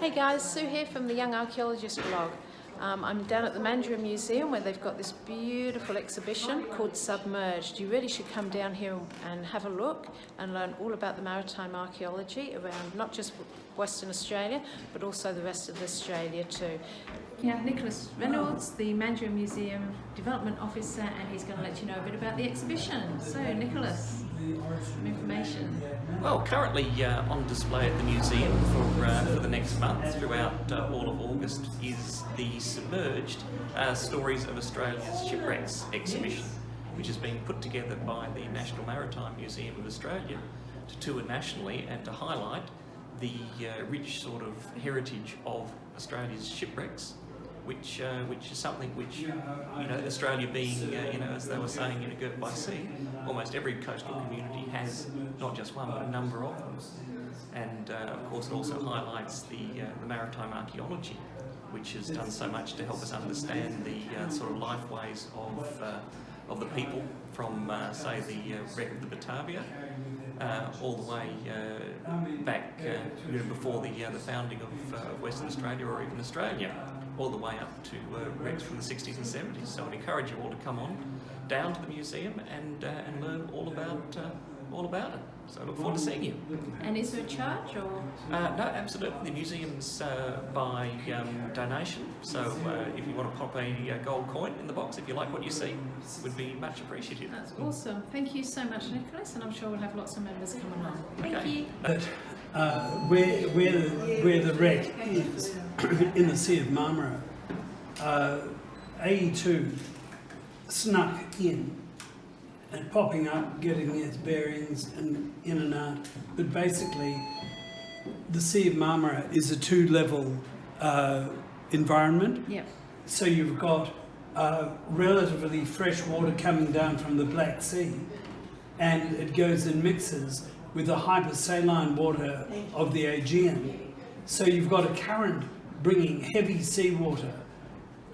Hey guys, Sue here from the Young Archaeologist blog. I'm down at the Maritime Museum where they've got this beautiful exhibition called Submerged. You really should come down here and have a look and learn all about the maritime archaeology around not just Western Australia but also the rest of Australia too. Yeah, Nicholas Reynolds, the Maritime Museum Development Officer, and he's going to let you know a bit about the exhibition. So Nicholas, some information. Well, currently on display at the museum for the next month throughout all of August is the Submerged Stories of Australia's Shipwrecks exhibition, which has been put together by the National Maritime Museum of Australia to tour nationally and to highlight the rich sort of heritage of Australia's shipwrecks, which is something which, Australia being, as they were saying, girt by sea, almost every coastal community has not just one but a number of them. And of course it also highlights the maritime archaeology, which has done so much to help us understand the sort of lifeways of the people from, say, the wreck of the Batavia, all the way back before the founding of Western Australia or even Australia, all the way up to wrecks from the 60s and 70s. So I'd encourage you all to come on down to the museum and learn all about it. So I look forward to seeing you. And is there a charge or? No, absolutely. The museum's by donation. So if you want to pop a gold coin in the box, if you like what you see, would be much appreciated. That's awesome. Thank you so much, Nicholas, and I'm sure we'll have lots of members come along. Thank you. But where the wreck is in the Sea of Marmara, AE2 snuck in and popping up, getting its bearings and in and out. But basically, the Sea of Marmara is a two-level environment. Yep. So you've got relatively fresh water coming down from the Black Sea, and it goes and mixes with the hypersaline water of the Aegean. So you've got a current bringing heavy seawater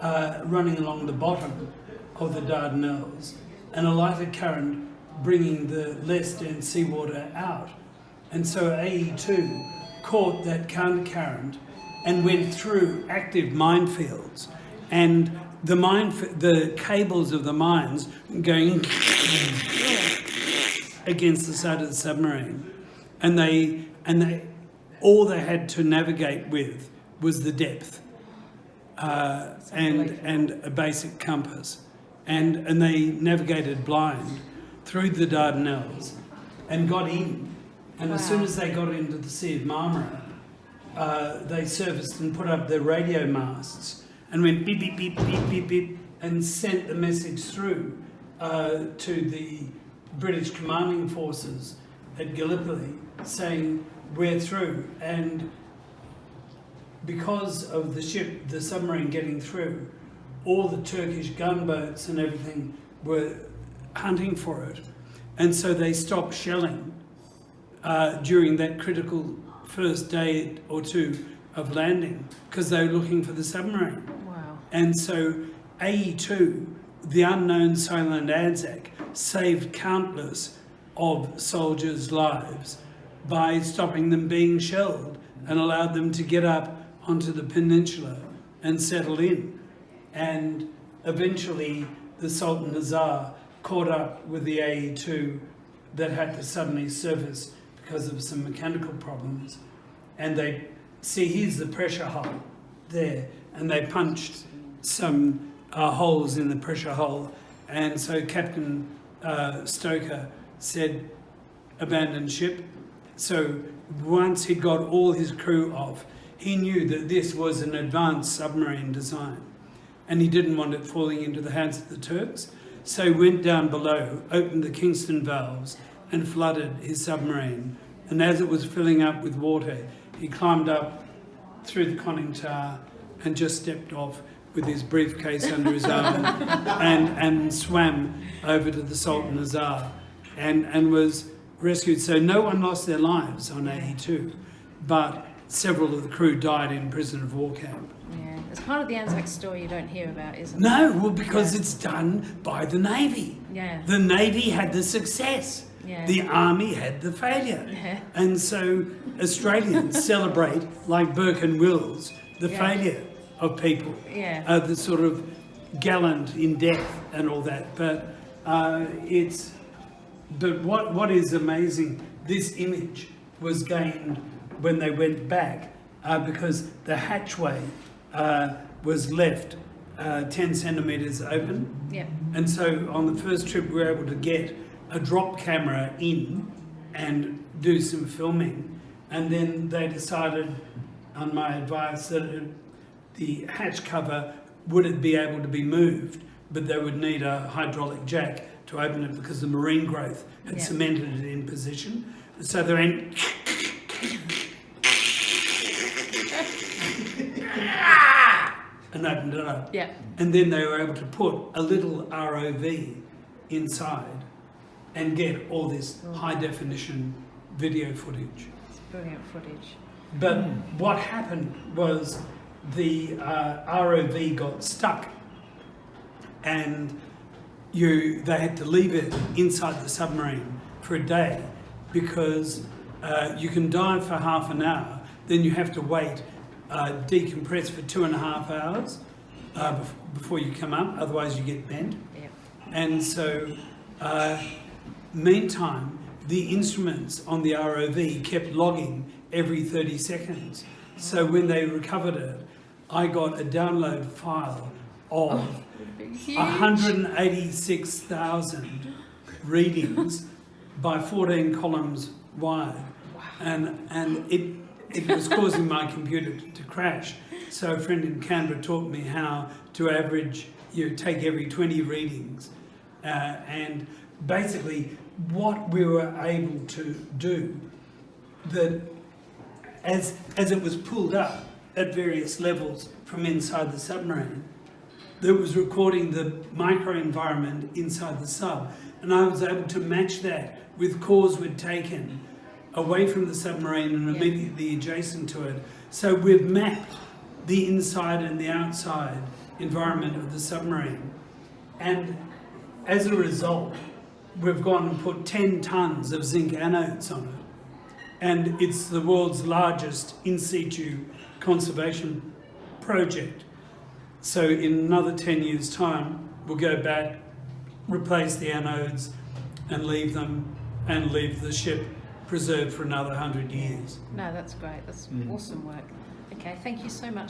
running along the bottom of the Dardanelles, and a lighter current bringing the less dense seawater out. And so AE2 caught that countercurrent and went through active minefields, and the cables of the mines going against the side of the submarine, and they all they had to navigate with was the depth and a basic compass, and they navigated blind through the Dardanelles and got in. And as soon as they got into the Sea of Marmara, they serviced and put up their radio masts and went beep beep beep beep beep beep and sent the message through to the British commanding forces at Gallipoli saying we're through. And because of the submarine getting through, all the Turkish gunboats and everything were hunting for it, and so they stopped shelling during that critical first day or two of landing because they were looking for the submarine. Wow. And so AE2, the unknown Silent Anzac, saved countless of soldiers' lives by stopping them being shelled and allowed them to get up onto the peninsula and settle in. And eventually the Sultan Nazar caught up with the AE2 that had to suddenly surface because of some mechanical problems. And they see, here's the pressure hull there, and they punched some holes in the pressure hull. And so Captain Stoker said, abandon ship. So once he'd got all his crew off, he knew that this was an advanced submarine design, and he didn't want it falling into the hands of the Turks. So he went down below, opened the Kingston valves, and flooded his submarine. And as it was filling up with water, he climbed up through the conning tower and just stepped off with his briefcase under his arm and swam over to the Sultan Nazar and was rescued. So no one lost their lives on AE2, but several of the crew died in prisoner of war camp. Yeah, it's part of the Anzac story you don't hear about, isn't it? No, well, because it's done by the Navy. Yeah. The Navy had the success. Yeah. The army had the failure. Yeah. And so Australians celebrate, like Burke and Wills, the Yeah. failure of people. Yeah. The sort of gallant in death and all that. But what is amazing, this image was gained when they went back because the hatchway was left 10 centimetres open. Yeah. And so on the first trip, we were able to get a drop camera in and do some filming. And then they decided, on my advice, that the hatch cover wouldn't be able to be moved, but they would need a hydraulic jack to open it because the marine growth had Yeah. cemented it in position. So they went and opened it up. Yeah. And then they were able to put a little ROV inside and get all this high definition video footage. It's brilliant footage. But what happened was the ROV got stuck and they had to leave it inside the submarine for a day because you can dive for half an hour, then you have to wait, decompress for 2.5 hours before you come up, otherwise you get bent. Yeah. And so, meantime, the instruments on the ROV kept logging every 30 seconds. So when they recovered it, I got a download file of 186,000 readings by 14 columns wide. And it was causing my computer to crash. So a friend in Canberra taught me how to average, take every 20 readings. And basically what we were able to do, that as it was pulled up at various levels from inside the submarine, that was recording the microenvironment inside the sub. And I was able to match that with cores we'd taken away from the submarine and immediately adjacent to it. So we've mapped the inside and the outside environment of the submarine. And as a result, we've gone and put 10 tons of zinc anodes on it. And it's the world's largest in situ conservation project. So in another 10 years' time, we'll go back, replace the anodes and leave them, and leave the ship preserved for another 100 years. No, that's great. That's awesome work. Okay, thank you so much.